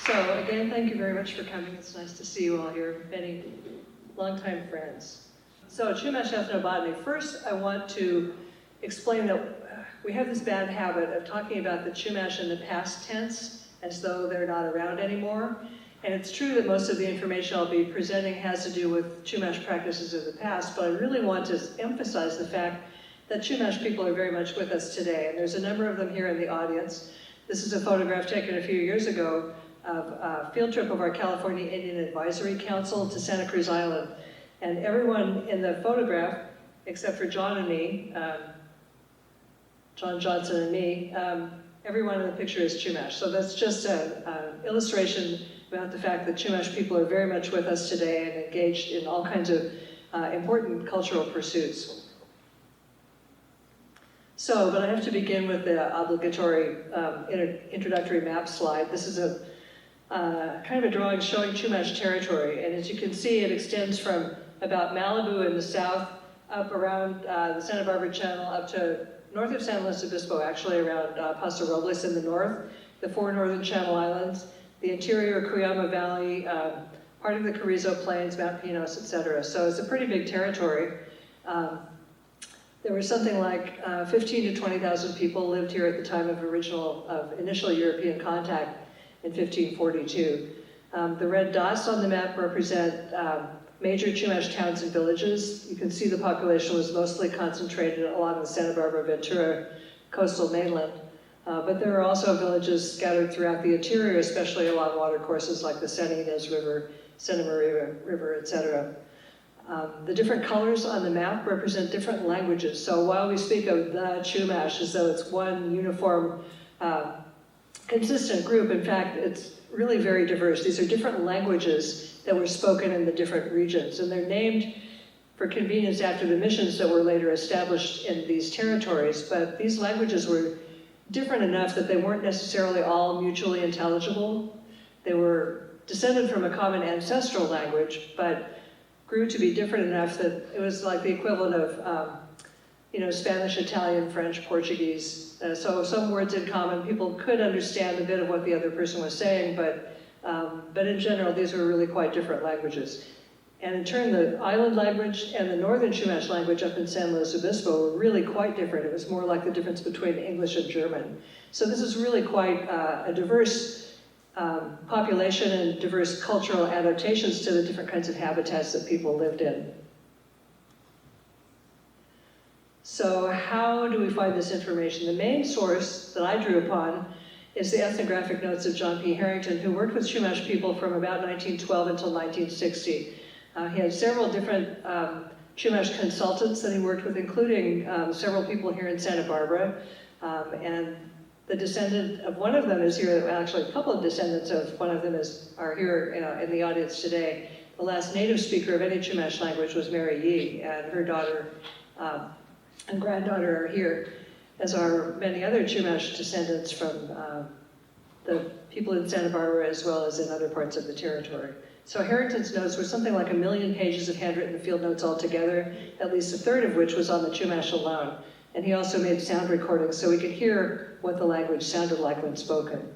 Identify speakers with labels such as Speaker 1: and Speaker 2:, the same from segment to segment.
Speaker 1: So again, thank you very much for coming. It's nice to see you all here, many longtime friends. So Chumash Ethnobotany. First, I want to explain that we have this bad habit of talking about the Chumash in the past tense as though they're not around anymore. And it's true that most of the information I'll be presenting has to do with Chumash practices of the past, but I really want to emphasize the fact that Chumash people are very much with us today, and there's a number of them here in the audience. This is a photograph taken a few years ago of a field trip of our California Indian Advisory Council to Santa Cruz Island. And everyone in the photograph, except for John and me, John Johnson and me, everyone in the picture is Chumash. So that's just an illustration about the fact that Chumash people are very much with us today and engaged in all kinds of important cultural pursuits. So, but I have to begin with the obligatory introductory map slide. This is a kind of a drawing showing Chumash territory, and as you can see, it extends from about Malibu in the south, up around the Santa Barbara Channel, up to north of San Luis Obispo, actually around Paso Robles in the north, the 4 northern Channel Islands, the interior Cuyama Valley, part of the Carrizo Plains, Mount Pinos, etc. So it's a pretty big territory. There were something like 15 to 20,000 people lived here at the time of initial European contact in 1542. The red dots on the map represent major Chumash towns and villages. You can see the population was mostly concentrated along the Santa Barbara-Ventura coastal mainland. But there are also villages scattered throughout the interior, especially along watercourses like the San Ynez River, Santa Maria River, etc. The different colors on the map represent different languages. So while we speak of the Chumash as though it's one uniform, consistent group, in fact, it's really very diverse. These are different languages that were spoken in the different regions, and they're named for convenience after the missions that were later established in these territories, but these languages were different enough that they weren't necessarily all mutually intelligible. They were descended from a common ancestral language, but grew to be different enough that it was like the equivalent of Spanish, Italian, French, Portuguese. So some words in common, people could understand a bit of what the other person was saying, but in general, these were really quite different languages. And in turn, the island language and the northern Chumash language up in San Luis Obispo were really quite different. It was more like the difference between English and German. So this is really quite a diverse population and diverse cultural adaptations to the different kinds of habitats that people lived in. So how do we find this information? The main source that I drew upon is the ethnographic notes of John P. Harrington, who worked with Chumash people from about 1912 until 1960. He had several different Chumash consultants that he worked with, including several people here in Santa Barbara. And the descendant of one of them is here, actually a couple of descendants of one of them are here in the audience today. The last native speaker of any Chumash language was Mary Yee, and her daughter and granddaughter are here, as are many other Chumash descendants from the people in Santa Barbara as well as in other parts of the territory. So Harrington's notes were something like 1 million pages of handwritten field notes altogether, at least a third of which was on the Chumash alone. And he also made sound recordings so we could hear what the language sounded like when spoken.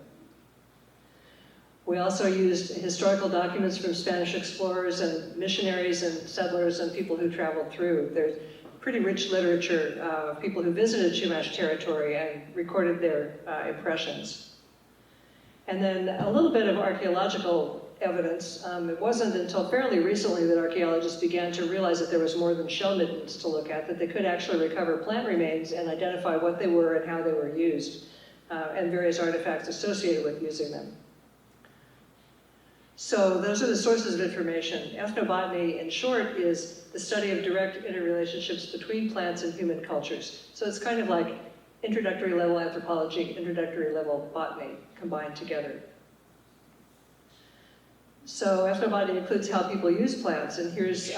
Speaker 1: We also used historical documents from Spanish explorers and missionaries and settlers and people who traveled through. There's pretty rich literature of people who visited Chumash territory and recorded their impressions. And then a little bit of archaeological evidence. It wasn't until fairly recently that archaeologists began to realize that there was more than shell middens to look at, that they could actually recover plant remains and identify what they were and how they were used, and various artifacts associated with using them. So those are the sources of information. Ethnobotany, in short, is the study of direct interrelationships between plants and human cultures. So it's kind of like introductory level anthropology, introductory level botany combined together. So ethnobotany includes how people use plants, and here's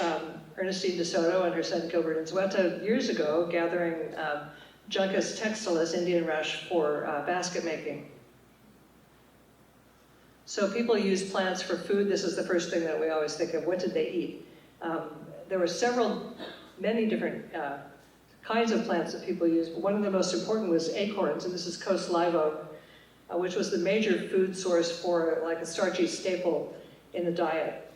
Speaker 1: Ernestine DeSoto and her son Gilbert Nzweta years ago gathering Juncus textilis, Indian rush, for basket making. So people use plants for food. This is the first thing that we always think of. What did they eat? There were many different kinds of plants that people used, but one of the most important was acorns, and this is coast live oak. which was the major food source for like a starchy staple in the diet.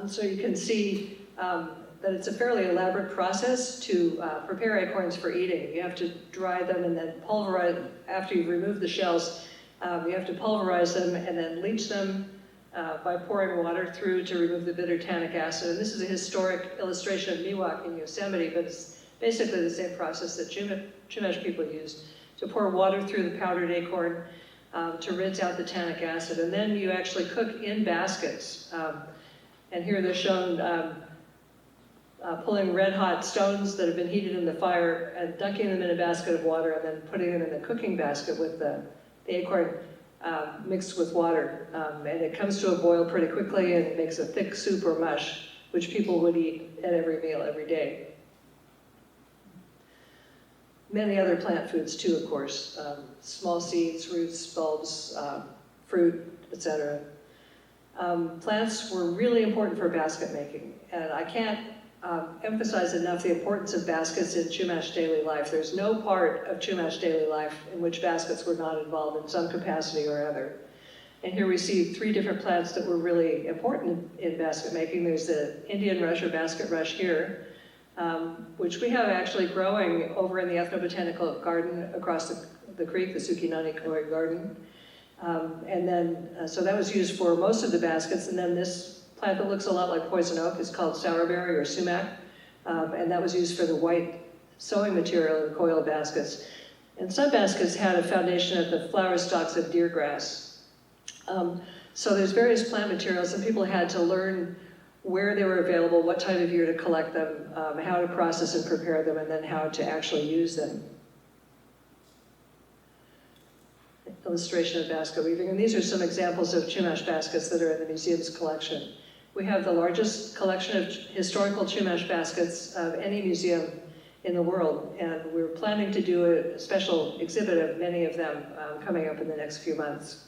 Speaker 1: So you can see that it's a fairly elaborate process to prepare acorns for eating. You have to dry them and then pulverize, after you've removed the shells, you have to pulverize them and then leach them by pouring water through to remove the bitter tannic acid. And this is a historic illustration of Miwok in Yosemite, but it's basically the same process that Chumash people used, to pour water through the powdered acorn to rinse out the tannic acid. And then you actually cook in baskets. And here they're shown pulling red hot stones that have been heated in the fire and dunking them in a basket of water and then putting them in the cooking basket with the acorn mixed with water. And it comes to a boil pretty quickly and it makes a thick soup or mush, which people would eat at every meal every day. Many other plant foods too, of course. Small seeds, roots, bulbs, fruit, etc. Plants were really important for basket making. And I can't emphasize enough the importance of baskets in Chumash daily life. There's no part of Chumash daily life in which baskets were not involved in some capacity or other. And here we see 3 different plants that were really important in basket making. There's the Indian rush or basket rush here, which we have actually growing over in the ethnobotanical garden across the creek, the Sukinani Koi garden. And then, so that was used for most of the baskets, and then this plant that looks a lot like poison oak is called sourberry or sumac, and that was used for the white sewing material in coil baskets. And some baskets had a foundation of the flower stalks of deer grass. So there's various plant materials, and people had to learn where they were available, what time of year to collect them, how to process and prepare them, and then how to actually use them. Illustration of basket weaving, and these are some examples of Chumash baskets that are in the museum's collection. We have the largest collection of historical Chumash baskets of any museum in the world, and we're planning to do a special exhibit of many of them coming up in the next few months.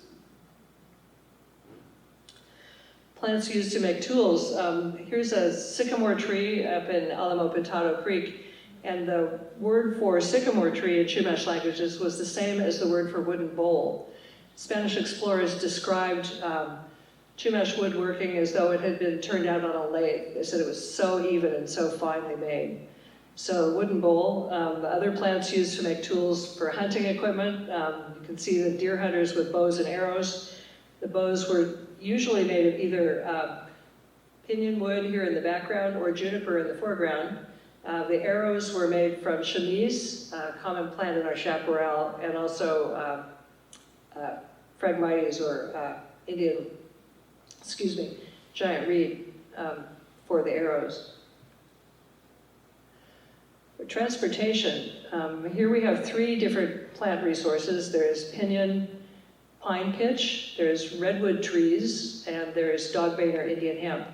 Speaker 1: Plants used to make tools. Here's a sycamore tree up in Alamo Pintado Creek, and the word for sycamore tree in Chumash languages was the same as the word for wooden bowl. Spanish explorers described Chumash woodworking as though it had been turned out on a lathe. They said it was so even and so finely made. So wooden bowl. Other plants used to make tools for hunting equipment. You can see the deer hunters with bows and arrows. The bows were usually made of either pinyon wood here in the background or juniper in the foreground. The arrows were made from chamise, a common plant in our chaparral, and also phragmites or Indian, giant reed for the arrows. For transportation, here we have 3 different plant resources. There's pinyon, pine pitch, there's redwood trees, and there's dogbane or Indian hemp.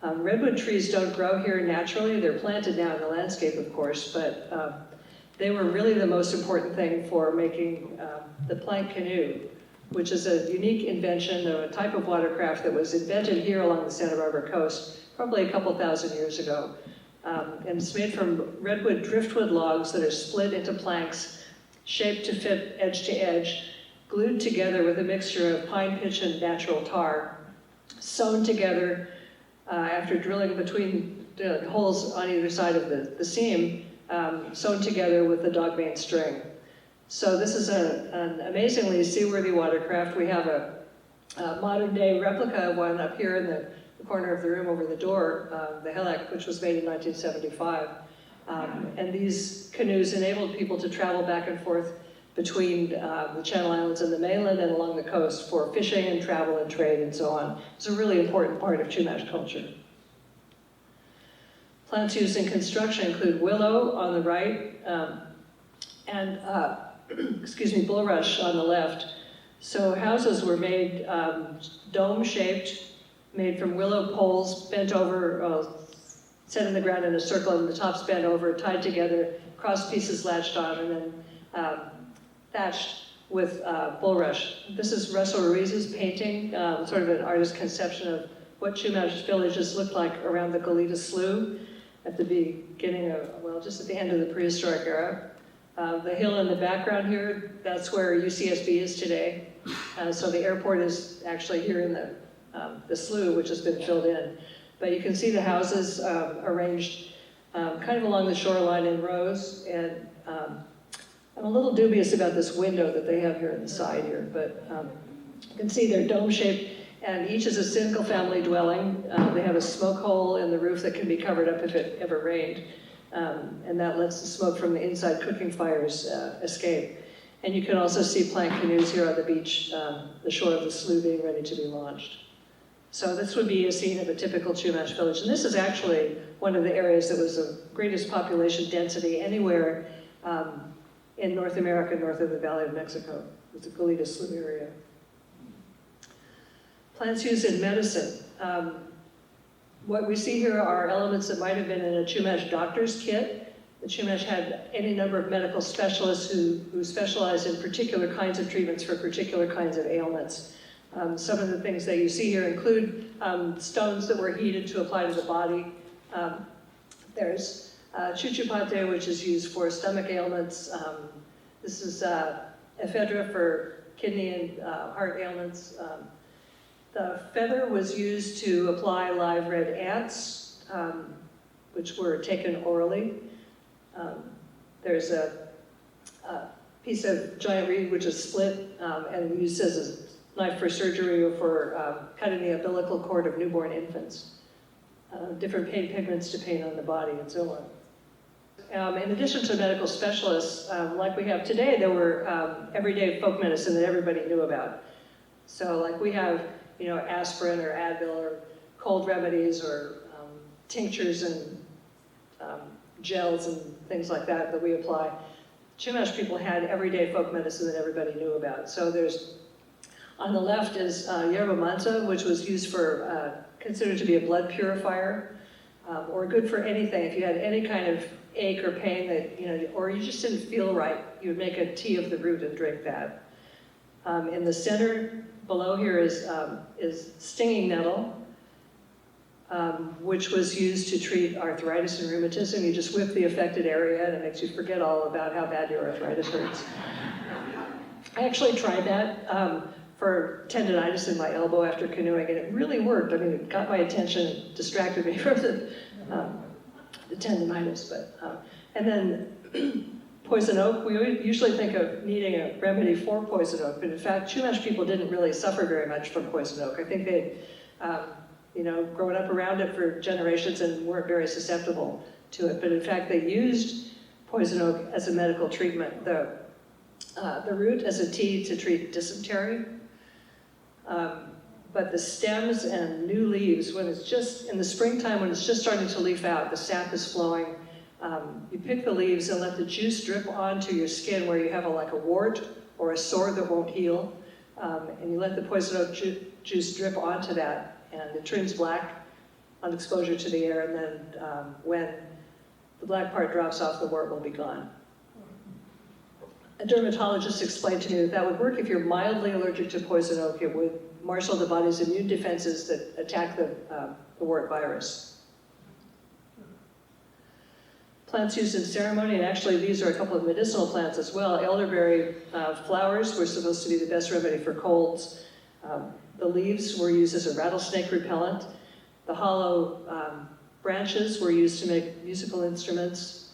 Speaker 1: Redwood trees don't grow here naturally. They're planted now in the landscape, of course, but they were really the most important thing for making the plank canoe, which is a unique invention of a type of watercraft that was invented here along the Santa Barbara coast, probably a couple thousand years ago. And it's made from redwood driftwood logs that are split into planks, shaped to fit edge to edge, glued together with a mixture of pine pitch and natural tar, sewn together after drilling between the holes on either side of the seam, sewn together with the dogbane string. So this is an amazingly seaworthy watercraft. We have a modern day replica of one up here in the corner of the room over the door, the Helek, which was made in 1975. And these canoes enabled people to travel back and forth between the Channel Islands and the mainland and along the coast for fishing and travel and trade and so on. It's a really important part of Chumash culture. Plants used in construction include willow on the right and bulrush on the left. So houses were made dome-shaped, made from willow poles bent over, set in the ground in a circle, and the tops bent over, tied together, cross pieces latched on, and then thatched with bulrush. This is Russell Ruiz's painting, sort of an artist's conception of what Chumash villages looked like around the Goleta Slough at the beginning of, well, just at the end of the prehistoric era. The hill in the background here, that's where UCSB is today. So the airport is actually here in the slough, which has been filled in. But you can see the houses arranged kind of along the shoreline in rows. And I'm a little dubious about this window that they have here on the side here, but you can see they're dome-shaped, and each is a single-family dwelling. They have a smoke hole in the roof that can be covered up if it ever rained. And that lets the smoke from the inside cooking fires escape. And you can also see plank canoes here on the beach, the shore of the slough being ready to be launched. So this would be a scene of a typical Chumash village. And this is actually one of the areas that was the greatest population density anywhere in North America, north of the Valley of Mexico. It's the Goleta Slough area. Plants used in medicine. What we see here are elements that might have been in a Chumash doctor's kit. The Chumash had any number of medical specialists who specialized in particular kinds of treatments for particular kinds of ailments. Some of the things that you see here include stones that were heated to apply to the body. There's chuchupate, which is used for stomach ailments. This is ephedra for kidney and heart ailments. The feather was used to apply live red ants, which were taken orally. There's a piece of giant reed which is split and used as a knife for surgery or for cutting the umbilical cord of newborn infants. Different paint pigments to paint on the body and so on. In addition to medical specialists, like we have today, there were everyday folk medicine that everybody knew about. So like we have, aspirin or Advil or cold remedies or tinctures and gels and things like that we apply. Chumash people had everyday folk medicine that everybody knew about. So on the left is yerba manta, which was used for, considered to be a blood purifier, or good for anything. If you had any kind of ache or pain that, or you just didn't feel right, you would make a tea of the root and drink that. In the center, below here is stinging nettle, which was used to treat arthritis and rheumatism. You just whip the affected area and it makes you forget all about how bad your arthritis hurts. I actually tried that for tendonitis in my elbow after canoeing, and it really worked. I mean, it got my attention, distracted me from the tendonitis. And then poison oak, we usually think of needing a remedy for poison oak, but in fact, Chumash people didn't really suffer very much from poison oak. I think they'd grown up around it for generations and weren't very susceptible to it. But in fact, they used poison oak as a medical treatment. The root as a tea to treat dysentery. But the stems and new leaves, when it's just, in the springtime, when it's just starting to leaf out, the sap is flowing, you pick the leaves and let the juice drip onto your skin where you have like a wart or a sore that won't heal. And you let the poison oak juice drip onto that, and it turns black on exposure to the air, and then when the black part drops off, the wart will be gone. A dermatologist explained to me that would work if you're mildly allergic to poison oak. It would marshal the body's immune defenses that attack the wart virus. Plants used in ceremony, and actually these are a couple of medicinal plants as well. Elderberry flowers were supposed to be the best remedy for colds. The leaves were used as a rattlesnake repellent. The hollow branches were used to make musical instruments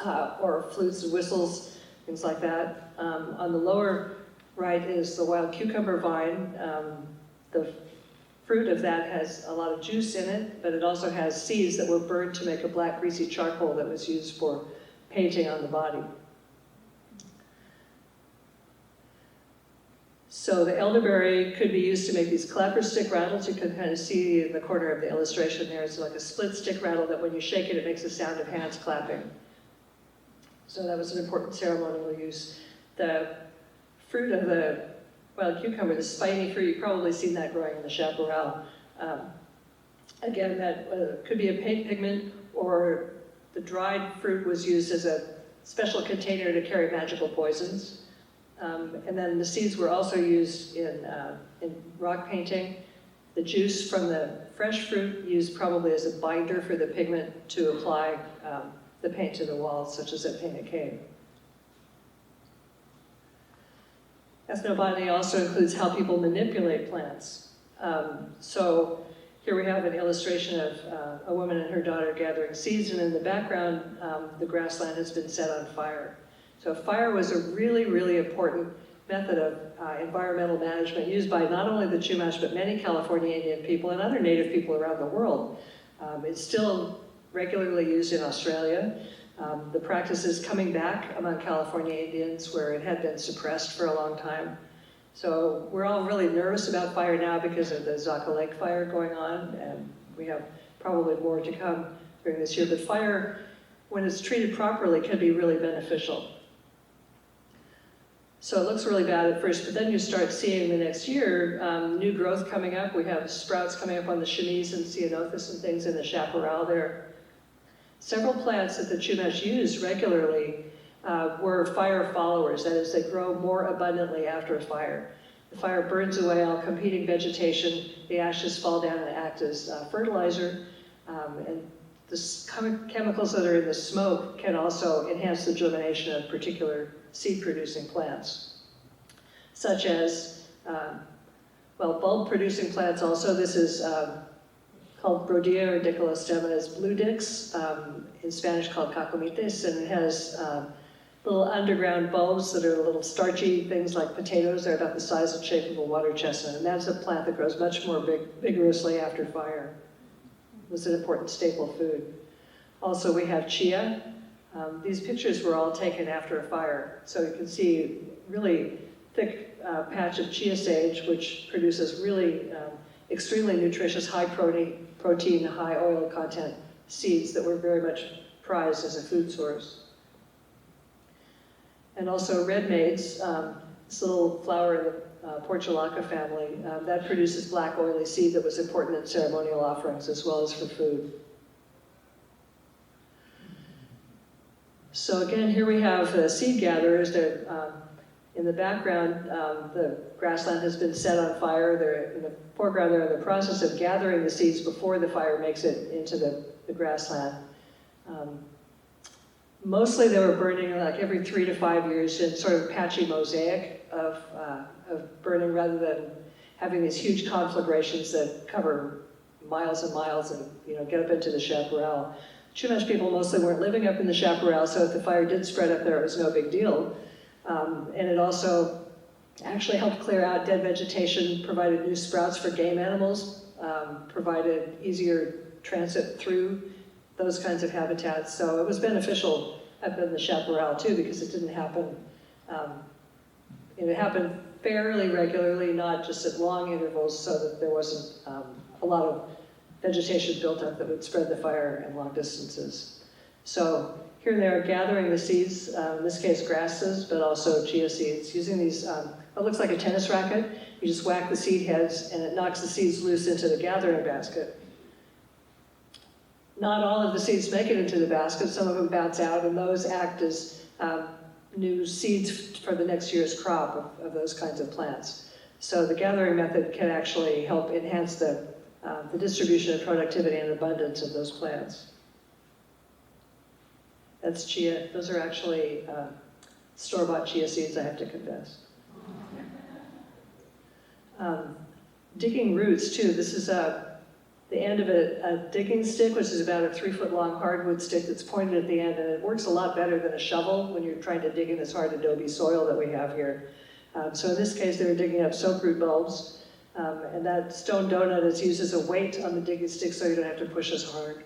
Speaker 1: or flutes and whistles, things like that. On the lower right is the wild cucumber vine. The fruit of that has a lot of juice in it, but it also has seeds that were burned to make a black greasy charcoal that was used for painting on the body. So the elderberry could be used to make these clapper stick rattles. You can kind of see in the corner of the illustration there, it's like a split stick rattle that when you shake it, it makes a sound of hands clapping. So that was an important ceremonial use. The fruit of the wild cucumber, the spiny fruit, you've probably seen that growing in the chaparral. Again, that could be a paint pigment, or the dried fruit was used as a special container to carry magical poisons. And then the seeds were also used in rock painting. The juice from the fresh fruit used probably as a binder for the pigment to apply the paint to the walls, such as at Painted Cave. Ethnobotany also includes how people manipulate plants. So here we have an illustration of a woman and her daughter gathering seeds, and in the background, the grassland has been set on fire. So fire was a really, really important method of environmental management used by not only the Chumash, but many California Indian people and other native people around the world. It's still regularly used in Australia. The practice is coming back among California Indians where it had been suppressed for a long time. So we're all really nervous about fire now because of the Zaca Lake fire going on, and we have probably more to come during this year. But fire, when it's treated properly, can be really beneficial. So it looks really bad at first, but then you start seeing the next year new growth coming up. We have sprouts coming up on the chamise and ceanothus and things in the chaparral there. Several plants that the Chumash use regularly were fire followers. That is, they grow more abundantly after a fire. The fire burns away all competing vegetation. The ashes fall down and act as fertilizer. And the chemicals that are in the smoke can also enhance the germination of particular seed-producing plants, such as, bulb-producing plants also. This is called Brodia or Dicolastemina blue dix, in Spanish called cacomites, and it has little underground bulbs that are little starchy things like potatoes. They're about the size and shape of a water chestnut, and that's a plant that grows much more vigorously after fire. It was an important staple food. Also, we have chia. These pictures were all taken after a fire, so you can see really thick patch of chia sage, which produces really extremely nutritious, high protein, high oil content seeds that were very much prized as a food source. And also red maize, this little flower in the Portulaca family, that produces black oily seed that was important in ceremonial offerings as well as for food. So again, here we have the seed gatherers. In the background, the grassland has been set on fire. They're in the foreground, they're in the process of gathering the seeds before the fire makes it into the grassland. Mostly they were burning like every 3 to 5 years in sort of patchy mosaic of burning rather than having these huge conflagrations that cover miles and miles and get up into the chaparral. Chumash people mostly weren't living up in the chaparral, so if the fire did spread up there, it was no big deal. And it also actually helped clear out dead vegetation, provided new sprouts for game animals, provided easier transit through those kinds of habitats. So it was beneficial up in the chaparral too, because it didn't happen. It happened fairly regularly, not just at long intervals, so that there wasn't a lot of vegetation built up that would spread the fire in long distances. So here they are gathering the seeds, in this case grasses, but also chia seeds, using these, what looks like a tennis racket. You just whack the seed heads and it knocks the seeds loose into the gathering basket. Not all of the seeds make it into the basket, some of them bounce out, and those act as new seeds for the next year's crop of those kinds of plants. So the gathering method can actually help enhance the distribution of productivity and abundance of those plants. That's chia. Those are actually store-bought chia seeds, I have to confess. Digging roots, too. This is the end of a digging stick, which is about a 3-foot-long hardwood stick that's pointed at the end, and it works a lot better than a shovel when you're trying to dig in this hard adobe soil that we have here. So in this case, they were digging up soap root bulbs, and that stone donut is used as a weight on the digging stick so you don't have to push as hard.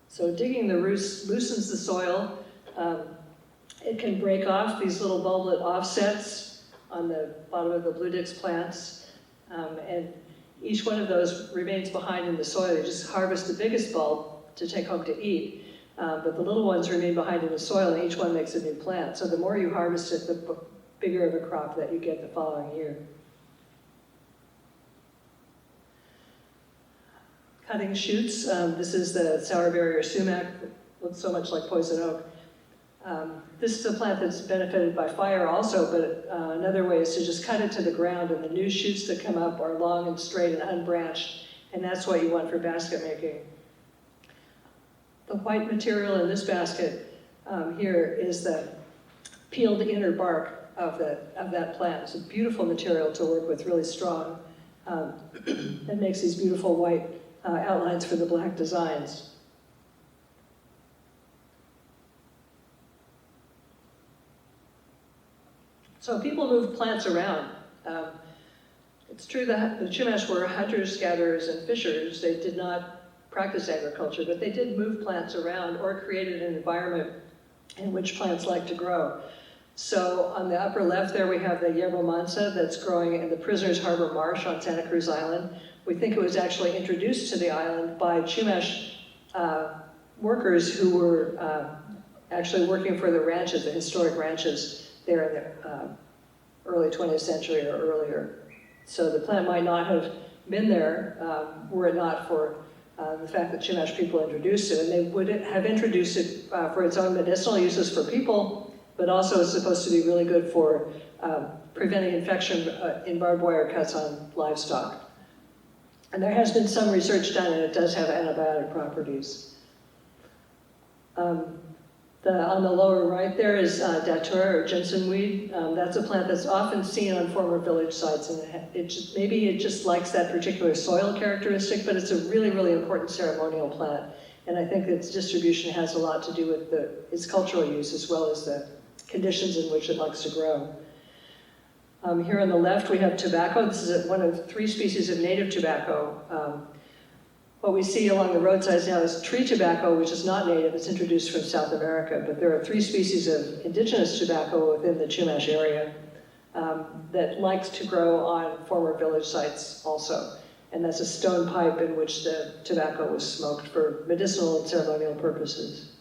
Speaker 1: So digging the roots loosens the soil. It can break off these little bulblet offsets on the bottom of the blue dix plants, and each one of those remains behind in the soil. You just harvest the biggest bulb to take home to eat, but the little ones remain behind in the soil, and each one makes a new plant. So the more you harvest it, the bigger of a crop that you get the following year. Cutting shoots. This is the sourberry or sumac, looks so much like poison oak. This is a plant that's benefited by fire also, but another way is to just cut it to the ground, and the new shoots that come up are long and straight and unbranched, and that's what you want for basket making. The white material in this basket here is the peeled inner bark. of that plant. It's a beautiful material to work with, really strong. It makes these beautiful white outlines for the black designs. So people moved plants around. It's true that the Chumash were hunters, gatherers, and fishers. They did not practice agriculture, but they did move plants around or created an environment in which plants like to grow. So on the upper left there we have the yerba mansa that's growing in the Prisoner's Harbor Marsh on Santa Cruz Island. We think it was actually introduced to the island by Chumash workers who were actually working for the ranches, the historic ranches there in the early 20th century or earlier. So the plant might not have been there were it not for the fact that Chumash people introduced it. And they would have introduced it for its own medicinal uses for people, but also it's supposed to be really good for preventing infection in barbed wire cuts on livestock. And there has been some research done, and it does have antibiotic properties. On the lower right there is datura, or Jensen weed. That's a plant that's often seen on former village sites, and maybe it just likes that particular soil characteristic, but it's a really, really important ceremonial plant. And I think its distribution has a lot to do with its cultural use as well as the conditions in which it likes to grow. Here on the left we have tobacco. This is one of 3 species of native tobacco. What we see along the roadsides now is tree tobacco, which is not native. It's introduced from South America, but there are 3 species of indigenous tobacco within the Chumash area that likes to grow on former village sites also. And that's a stone pipe in which the tobacco was smoked for medicinal and ceremonial purposes.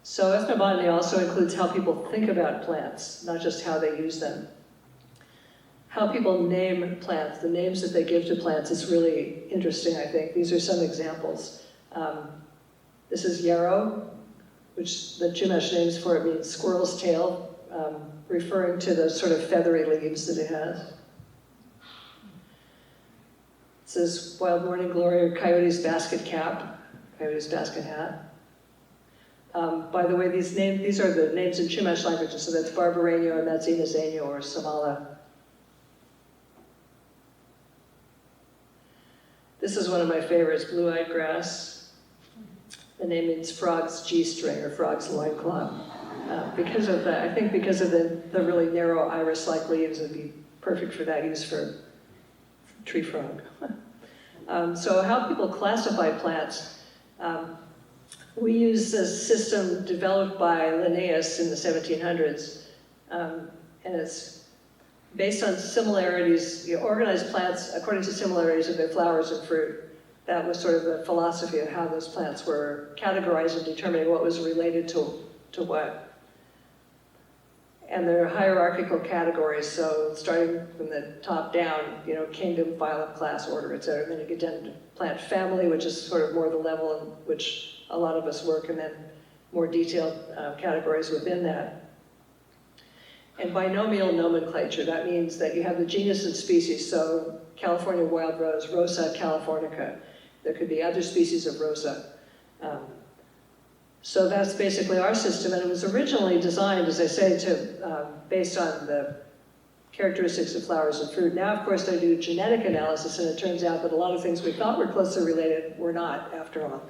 Speaker 1: So ethnobotany also includes how people think about plants, not just how they use them. How people name plants, the names that they give to plants is really interesting, I think. These are some examples. This is yarrow, which the Chumash names for it means squirrel's tail, referring to the sort of feathery leaves that it has. This is wild morning glory, or coyote's basket cap, coyote's basket hat. By the way, these are the names in Chumash languages, so that's Barbareño and that's Inazeño or Samala. This is one of my favorites, blue-eyed grass. The name means frog's G-string or frog's loincloth. Because of the, I think because of the really narrow iris-like leaves, it'd be perfect for that use for tree frog. So how people classify plants. We use a system developed by Linnaeus in the 1700s, and it's based on similarities. You organize plants according to similarities of their flowers and fruit. That was sort of the philosophy of how those plants were categorized and determining what was related to what. And there are hierarchical categories, so starting from the top down, kingdom, phylum, class, order, etc. And then you get down to plant family, which is sort of more the level in which a lot of us work, and then more detailed categories within that. And binomial nomenclature, that means that you have the genus and species, so California wild rose, Rosa californica. There could be other species of Rosa. So that's basically our system, and it was originally designed, as I say, based on the characteristics of flowers and fruit. Now, of course, they do genetic analysis, and it turns out that a lot of things we thought were closely related were not, after all.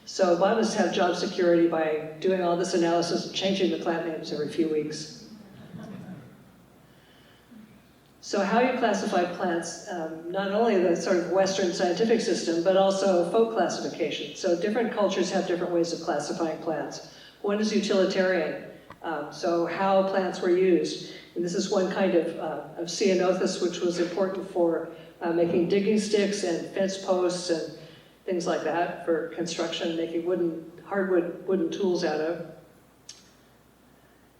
Speaker 1: So botanists have job security by doing all this analysis and changing the plant names every few weeks. So how you classify plants, not only the sort of Western scientific system, but also folk classification. So different cultures have different ways of classifying plants. One is utilitarian, so how plants were used. And this is one kind of ceanothus, which was important for making digging sticks and fence posts and things like that for construction, making hardwood wooden tools out of.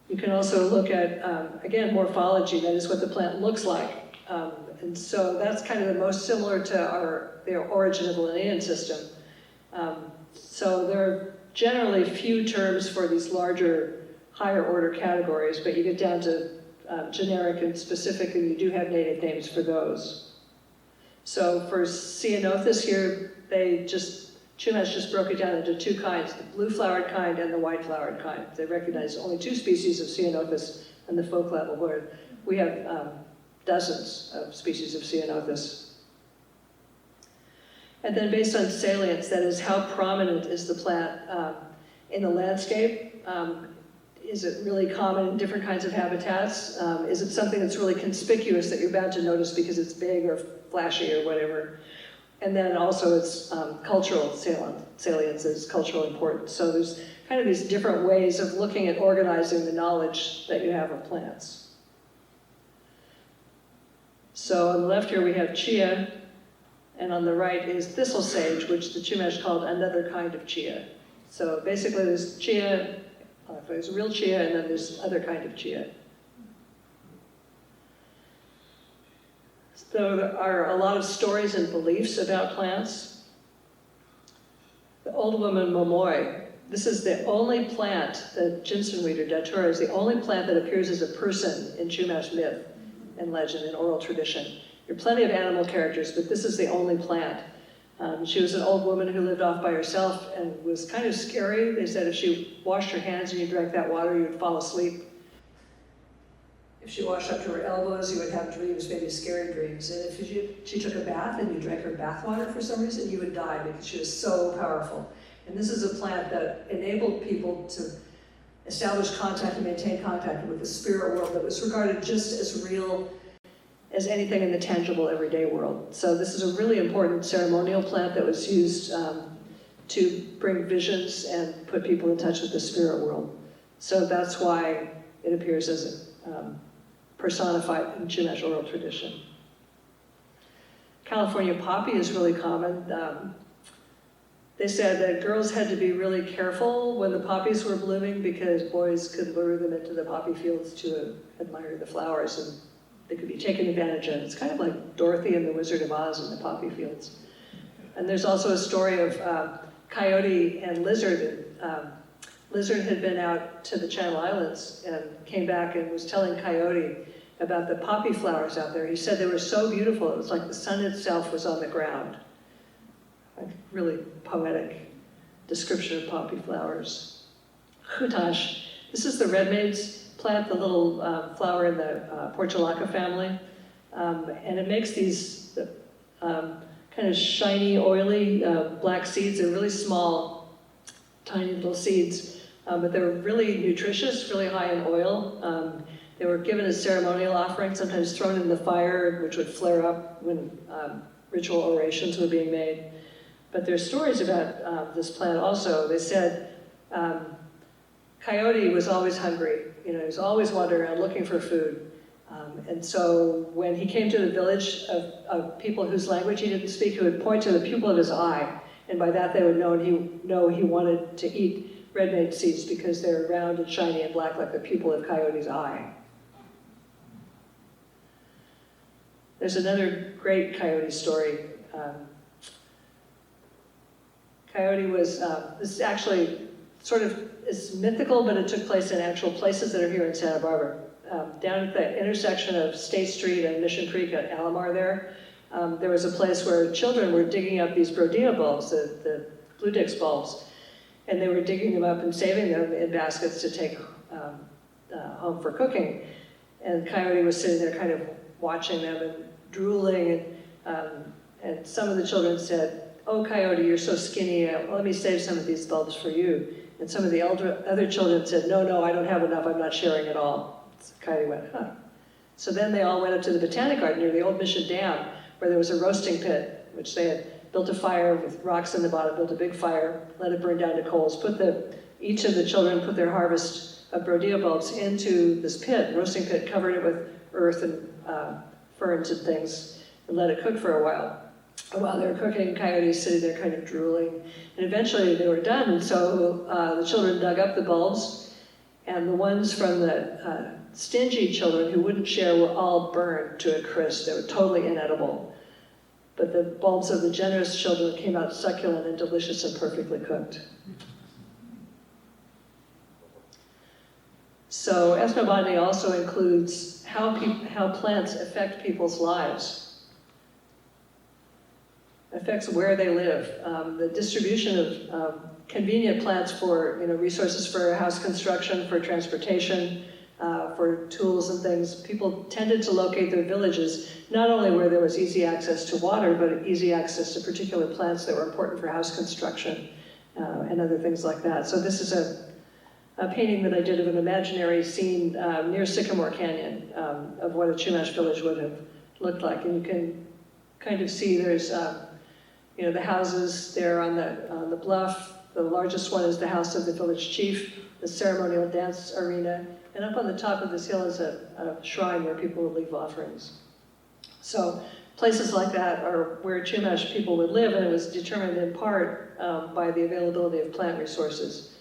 Speaker 1: You can also look at, again, morphology, that is what the plant looks like. And so that's kind of the most similar to the origin of the Linnaean system. So there are generally few terms for these larger, higher order categories, but you get down to generic and specific, and you do have native names for those. So for ceanothus here, they just Chumash just broke it down into two kinds, the blue-flowered kind and the white-flowered kind. They recognize only two species of Ceanothus on the folk level, where we have dozens of species of Ceanothus. And then based on salience, that is, how prominent is the plant in the landscape? Is it really common in different kinds of habitats? Is it something that's really conspicuous that you're bound to notice because it's big or flashy or whatever? And then also its cultural salience is cultural importance. So there's kind of these different ways of looking at organizing the knowledge that you have of plants. So on the left here we have chia, and on the right is thistle sage, which the Chumash called another kind of chia. So basically there's chia, there's real chia, and then there's other kind of chia. So there are a lot of stories and beliefs about plants. The old woman Momoi, this is the only plant, the Jinsenweed or Datura is the only plant that appears as a person in Chumash myth and legend and oral tradition. There are plenty of animal characters, but this is the only plant. She was an old woman who lived off by herself and was kind of scary. They said if she washed her hands and you drank that water, you would fall asleep. If she washed up to her elbows, you would have dreams, maybe scary dreams. And if she took a bath and you drank her bath water for some reason, you would die because she was so powerful. And this is a plant that enabled people to establish contact and maintain contact with the spirit world that was regarded just as real as anything in the tangible everyday world. So this is a really important ceremonial plant that was used to bring visions and put people in touch with the spirit world. So that's why it appears as personified in Chumash oral tradition. California poppy is really common. They said that girls had to be really careful when the poppies were blooming because boys could lure them into the poppy fields to admire the flowers, and they could be taken advantage of. It's kind of like Dorothy and the Wizard of Oz in the poppy fields. And there's also a story of coyote and lizard. Lizard had been out to the Channel Islands and came back and was telling Coyote about the poppy flowers out there. He said they were so beautiful, it was like the sun itself was on the ground. A really poetic description of poppy flowers. Chumash, this is the red maize plant, the little flower in the Portulaca family. And it makes these kind of shiny, oily black seeds. They're really small, tiny little seeds. But they're really nutritious, really high in oil. They were given as ceremonial offerings, sometimes thrown in the fire, which would flare up when ritual orations were being made. But there's stories about this plant also. They said Coyote was always hungry. He was always wandering around looking for food. And so when he came to the village of people whose language he didn't speak, he would point to the pupil of his eye. And by that they would know he wanted to eat red maize seeds because they're round and shiny and black like the pupil of Coyote's eye. There's another great Coyote story. Coyote was, this is actually sort of, it's mythical, but it took place in actual places that are here in Santa Barbara. Down at the intersection of State Street and Mission Creek at Alomar there was a place where children were digging up these brodea bulbs, the blue dix bulbs, and they were digging them up and saving them in baskets to take home for cooking. And Coyote was sitting there kind of watching them and drooling, and some of the children said, "Oh, Coyote, you're so skinny, let me save some of these bulbs for you." And some of the other children said, no, I don't have enough, I'm not sharing at all. So Coyote went, huh. So then they all went up to the Botanic Garden near the old Mission Dam, where there was a roasting pit, which they had built a fire with rocks in the bottom, built a big fire, let it burn down to coals, each of the children put their harvest of brodea bulbs into this pit, roasting pit, covered it with earth and ferns and things, and let it cook for a while. And while they were cooking, Coyote's sitting there kind of drooling, and eventually they were done, and so the children dug up the bulbs, and the ones from the stingy children who wouldn't share were all burned to a crisp. They were totally inedible. But the bulbs of the generous children came out succulent and delicious and perfectly cooked. So ethnobotany also includes how plants affect people's lives. affects where they live. The distribution of convenient plants for, resources for house construction, for transportation, for tools and things. People tended to locate their villages not only where there was easy access to water, but easy access to particular plants that were important for house construction and other things like that. So this is a painting that I did of an imaginary scene near Sycamore Canyon of what a Chumash village would have looked like. And you can kind of see there's, the houses there on the bluff. The largest one is the house of the village chief, the ceremonial dance arena, and up on the top of this hill is a shrine where people would leave offerings. So places like that are where Chumash people would live, and it was determined in part by the availability of plant resources.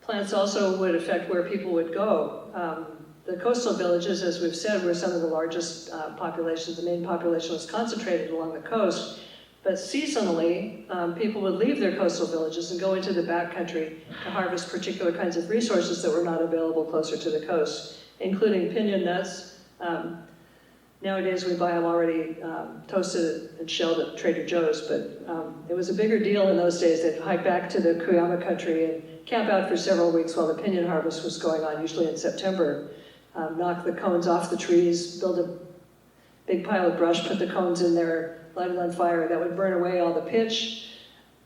Speaker 1: Plants also would affect where people would go. The coastal villages, as we've said, were some of the largest populations. The main population was concentrated along the coast. But seasonally, people would leave their coastal villages and go into the backcountry to harvest particular kinds of resources that were not available closer to the coast, including piñon nuts. Nowadays we buy them already toasted and shelled at Trader Joe's, but it was a bigger deal in those days. They'd hike back to the Cuyama country and camp out for several weeks while the piñon harvest was going on, usually in September. Knock the cones off the trees, build a big pile of brush, put the cones in there, light it on fire. That would burn away all the pitch,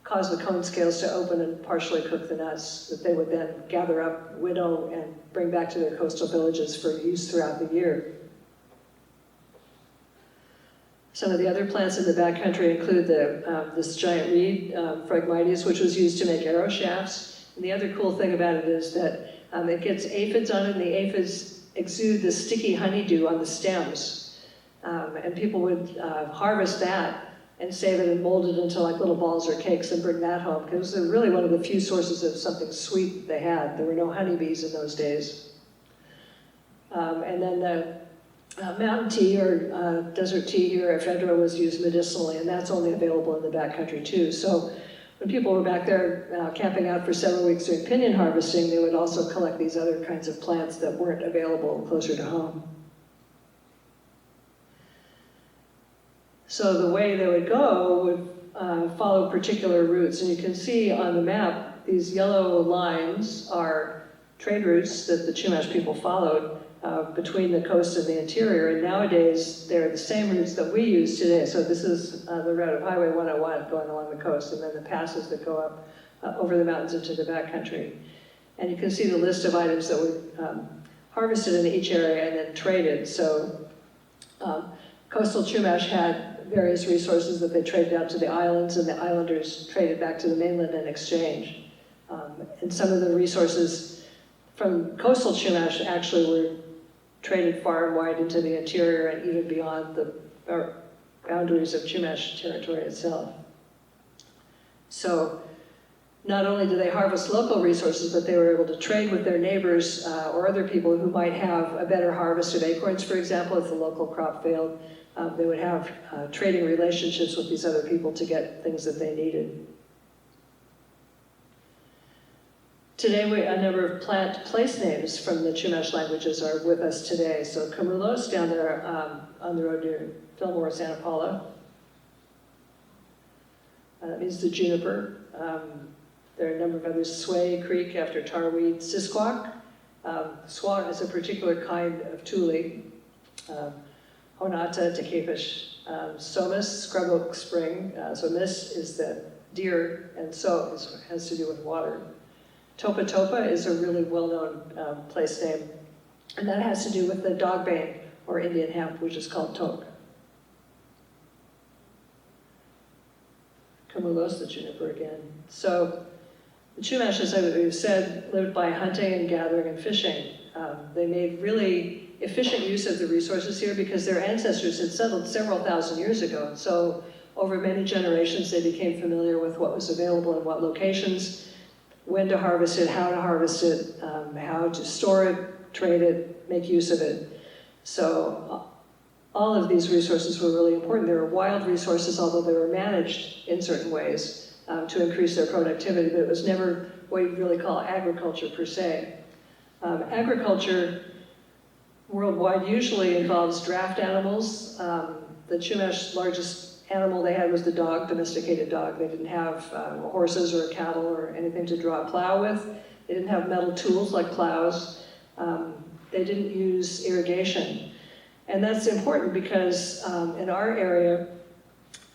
Speaker 1: cause the cone scales to open and partially cook the nuts that they would then gather up, winnow, and bring back to their coastal villages for use throughout the year. Some of the other plants in the backcountry include this giant reed, Phragmites, which was used to make arrow shafts. And the other cool thing about it is that it gets aphids on it, and the aphids exude the sticky honeydew on the stems. And people would harvest that and save it and mold it into like little balls or cakes and bring that home, because it was really one of the few sources of something sweet they had. There were no honeybees in those days. And then the mountain tea or desert tea here at Fedra was used medicinally, and that's only available in the backcountry too. So when people were back there camping out for several weeks during piñon harvesting, they would also collect these other kinds of plants that weren't available closer to home. So the way they would go would follow particular routes. And you can see on the map, these yellow lines are trade routes that the Chumash people followed between the coast and the interior. And nowadays, they're the same routes that we use today. So this is the route of Highway 101 going along the coast, and then the passes that go up over the mountains into the backcountry. And you can see the list of items that were harvested in each area and then traded. So coastal Chumash had various resources that they traded out to the islands, and the islanders traded back to the mainland in exchange. And some of the resources from coastal Chumash actually were traded far and wide into the interior and even beyond the boundaries of Chumash territory itself. So not only did they harvest local resources, but they were able to trade with their neighbors or other people who might have a better harvest of acorns, for example, if the local crop failed. They would have trading relationships with these other people to get things that they needed. Today, a number of plant place names from the Chumash languages are with us today. So Camulos down there on the road near Fillmore, Santa Paula. That means the juniper. There are a number of others. Sway Creek after tarweed. Sisquoc. Squaw is a particular kind of tule. Honata, Tekepish, Somis, Scrub Oak Spring. So Mis is the deer, and So has to do with water. Topa Topa is a really well-known place name, and that has to do with the dogbane, or Indian hemp, which is called toke. Camulos, the juniper again. So the Chumash, as we've said, lived by hunting and gathering and fishing. They made really efficient use of the resources here because their ancestors had settled several thousand years ago. So over many generations, they became familiar with what was available in what locations, when to harvest it, how to store it, trade it, make use of it. So all of these resources were really important. They were wild resources, although they were managed in certain ways to increase their productivity, but it was never what you'd really call agriculture per se. Agriculture worldwide usually involves draft animals The Chumash largest animal they had was the dog, domesticated dog. They didn't have horses or cattle or anything to draw a plow with. They didn't have metal tools like plows. They didn't use irrigation. And that's important because in our area,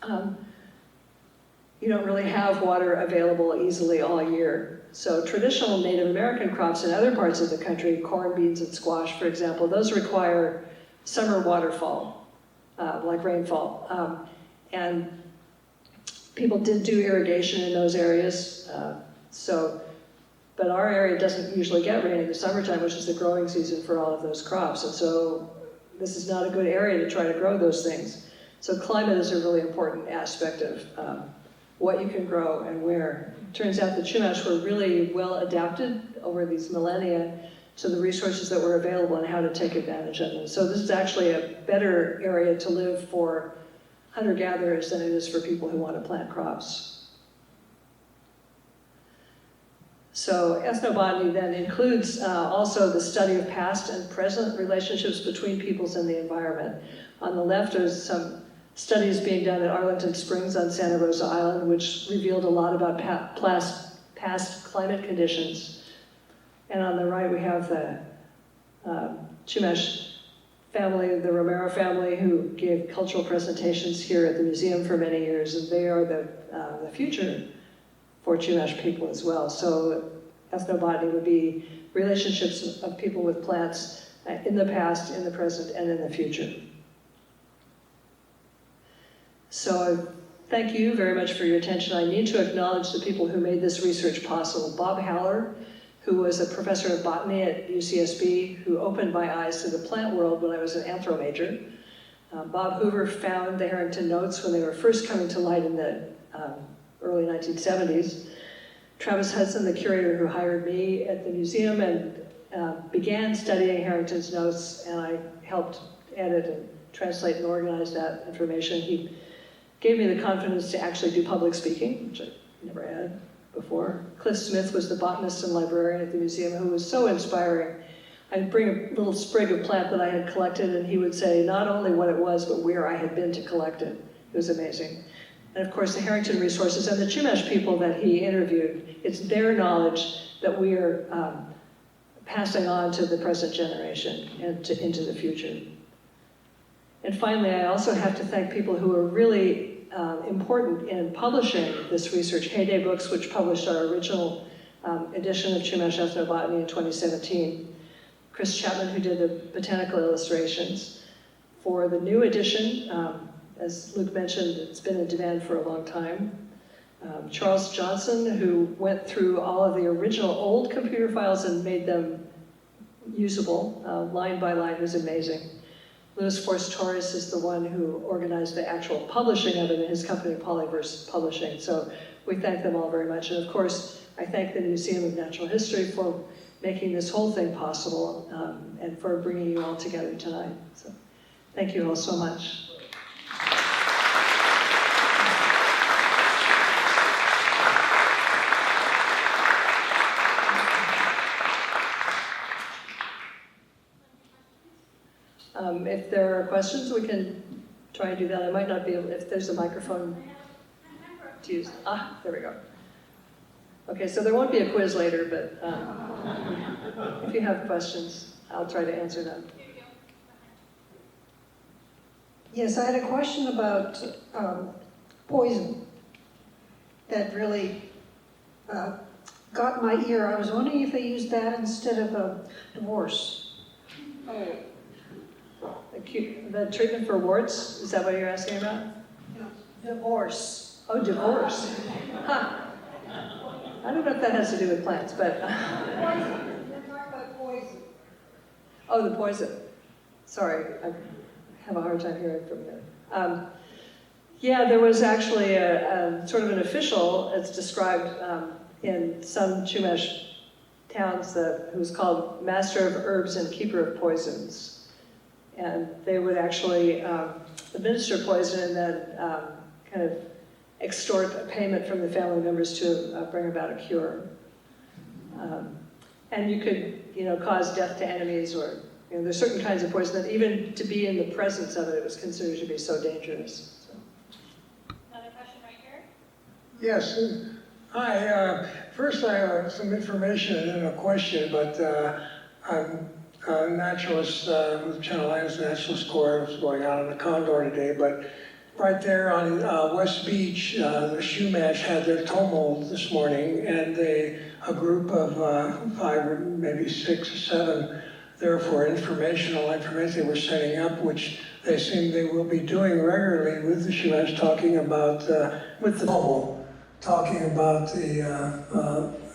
Speaker 1: you don't really have water available easily all year. So traditional Native American crops in other parts of the country, corn, beans, and squash, for example, those require summer waterfall, like rainfall. And people did do irrigation in those areas. But our area doesn't usually get rain in the summertime, which is the growing season for all of those crops. And so this is not a good area to try to grow those things. So climate is a really important aspect of what you can grow and where. It turns out the Chumash were really well adapted over these millennia to the resources that were available and how to take advantage of them. So this is actually a better area to live for hunter-gatherers than it is for people who want to plant crops. So ethnobotany then includes also the study of past and present relationships between peoples and the environment. On the left is some studies being done at Arlington Springs on Santa Rosa Island, which revealed a lot about past climate conditions. And on the right we have the Chumash family, the Romero family, who gave cultural presentations here at the museum for many years, and they are the future for Chumash people as well. So ethnobotany would be relationships of people with plants in the past, in the present, and in the future. So thank you very much for your attention. I need to acknowledge the people who made this research possible. Bob Haller, who was a professor of botany at UCSB, who opened my eyes to the plant world when I was an anthro major. Bob Hoover found the Harrington notes when they were first coming to light in the early 1970s. Travis Hudson, the curator who hired me at the museum and began studying Harrington's notes, and I helped edit and translate and organize that information. He gave me the confidence to actually do public speaking, which I never had before. Cliff Smith was the botanist and librarian at the museum who was so inspiring. I'd bring a little sprig of plant that I had collected, and he would say not only what it was, but where I had been to collect it. It was amazing. And of course, the Harrington resources and the Chumash people that he interviewed, it's their knowledge that we are passing on to the present generation and into the future. And finally, I also have to thank people who are really important in publishing this research. Heyday Books, which published our original edition of Chumash Ethnobotany in 2017. Chris Chapman, who did the botanical illustrations. For the new edition, as Luke mentioned, it's been in demand for a long time. Charles Johnson, who went through all of the original old computer files and made them usable, line by line, was amazing. Luis Force Torres is the one who organized the actual publishing of it in his company, Polyverse Publishing. So we thank them all very much. And of course, I thank the Museum of Natural History for making this whole thing possible and for bringing you all together tonight. So thank you all so much. If there are questions, we can try and do that. I might not be able, if there's a microphone to use. Ah, there we go. Okay, so there won't be a quiz later, but if you have questions, I'll try to answer them.
Speaker 2: Yes, I had a question about poison that really got my ear. I was wondering if they used that instead of a divorce.
Speaker 1: Oh. The treatment for warts? Is that what you're asking about?
Speaker 2: No, divorce.
Speaker 1: Oh, divorce. Huh. I don't know if that has to do with plants, but...
Speaker 2: Poison. They're talking about poison.
Speaker 1: Oh, the poison. Sorry, I have a hard time hearing from you. Yeah, there was actually a sort of an official, it's described in some Chumash towns, who was called Master of Herbs and Keeper of Poisons. And they would actually administer poison and then kind of extort a payment from the family members to bring about a cure. And you could, cause death to enemies or You know, there's certain kinds of poison that even to be in the presence of it, it was considered to be so dangerous. So.
Speaker 3: Another question right here?
Speaker 4: Yes. Hi. First, I have some information and then a question, but I'm a naturalist with Channel Islands Naturalist Corps. I was going out on the Condor today, but right there on West Beach, the Chumash had their tumult this morning, and a group of 5 or maybe 6 or 7 there for informational information they were setting up, which they seem they will be doing regularly with the Chumash, talking about, with the tumult, talking about the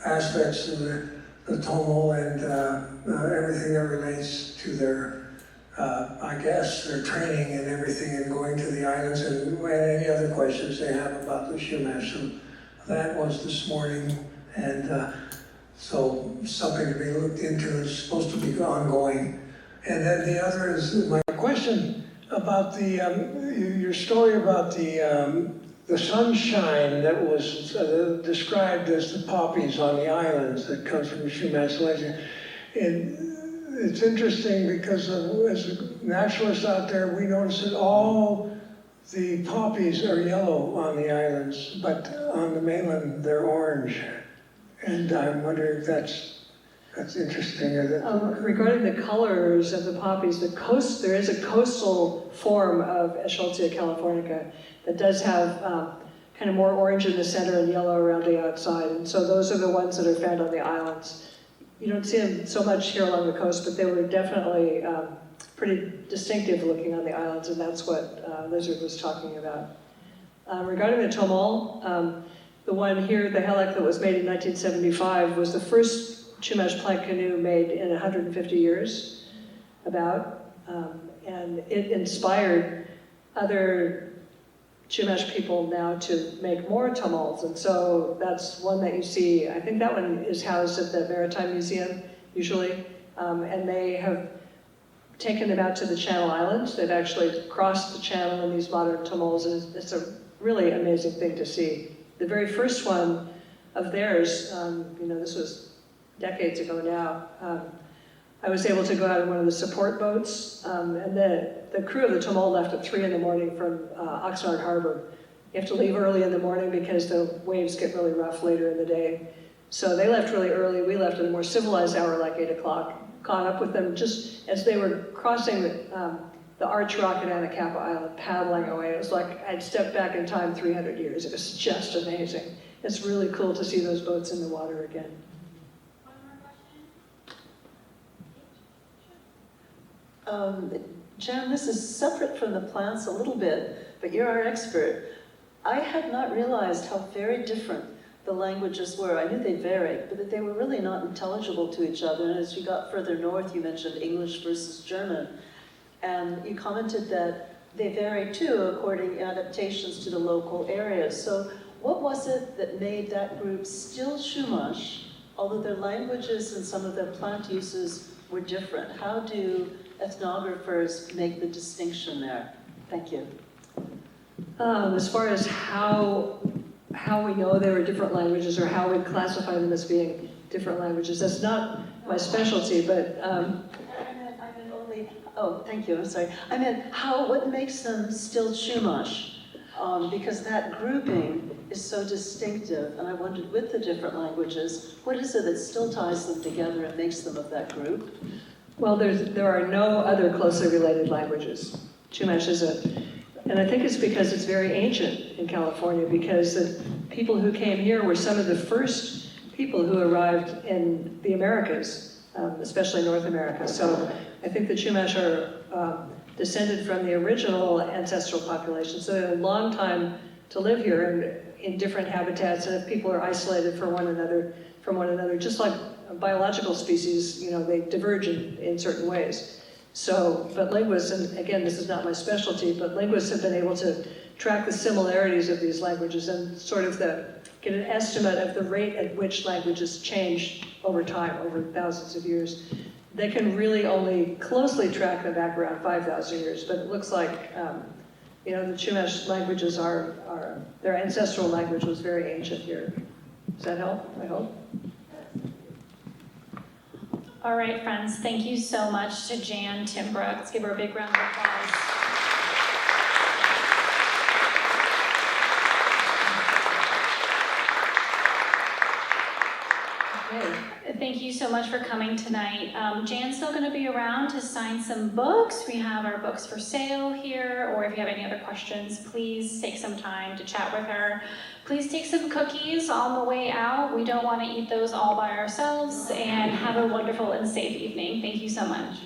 Speaker 4: aspects of the tumult and everything that relates to their, I guess, their training and everything and going to the islands and any other questions they have about the Chumash. So that was this morning, and so something to be looked into. It's supposed to be ongoing. And then the other is my question about your story about the sunshine that was described as the poppies on the islands that comes from the Chumash legend. It's interesting because as naturalists out there, we notice that all the poppies are yellow on the islands, but on the mainland they're orange. And I'm wondering if that's interesting.
Speaker 1: Regarding the colors of the poppies, there is a coastal form of Eschscholzia californica that does have kind of more orange in the center and yellow around the outside. And so those are the ones that are found on the islands. You don't see them so much here along the coast, but they were definitely pretty distinctive looking on the islands, and that's what Lizard was talking about. Regarding the tomol, the one here, the Helek that was made in 1975, was the first Chumash plank canoe made in 150 years, about, and it inspired other Chumash people now to make more tomols, and so that's one that you see. I think that one is housed at the Maritime Museum, usually, and they have taken them out to the Channel Islands. They've actually crossed the channel in these modern tomols, and it's a really amazing thing to see. The very first one of theirs, you know, this was decades ago now, I was able to go out in one of the support boats, and the crew of the tomol left at 3 in the morning from Oxnard Harbor. You have to leave early in the morning because the waves get really rough later in the day. So they left really early. We left at a more civilized hour, like 8 o'clock, caught up with them just as they were crossing the Arch Rock at Anacapa Island, paddling away. It was like I'd stepped back in time 300 years. It was just amazing. It's really cool to see those boats in the water again.
Speaker 3: One more question?
Speaker 5: Jan, this is separate from the plants a little bit, but you're our expert. I had not realized how very different the languages were. I knew they varied, but that they were really not intelligible to each other. And as you got further north, you mentioned English versus German. And you commented that they vary too, according to adaptations to the local areas. So what was it that made that group still Chumash, although their languages and some of their plant uses were different? How do ethnographers make the distinction there? Thank you.
Speaker 1: As far as how we know they were different languages or how we classify them as being different languages, that's not my specialty, but
Speaker 5: I meant only, oh, thank you, I'm sorry. I meant what makes them still Chumash? Because that grouping is so distinctive, and I wondered with the different languages, what is it that still ties them together and makes them of that group?
Speaker 1: well, there are no other closely related languages. Chumash is and I think it's because it's very ancient in California, because the people who came here were some of the first people who arrived in the Americas, especially North America. So I think the Chumash are descended from the original ancestral population. So they had a long time to live here in different habitats, and if people are isolated from one another, just like biological species, you know, they diverge in certain ways. So, but linguists, and again, this is not my specialty, but linguists have been able to track the similarities of these languages and sort of get an estimate of the rate at which languages change over time, over thousands of years. They can really only closely track them back around 5,000 years, but it looks like, you know, the Chumash languages their ancestral language was very ancient here. Does that help? I hope.
Speaker 3: All right, friends, thank you so much to Jan Timbrook. Let's give her a big round of applause.
Speaker 1: Okay.
Speaker 3: Thank you so much for coming tonight. Jan's still going to be around to sign some books. We have our books for sale here, or if you have any other questions, please take some time to chat with her. Please take some cookies on the way out. We don't want to eat those all by ourselves, and have a wonderful and safe evening. Thank you so much.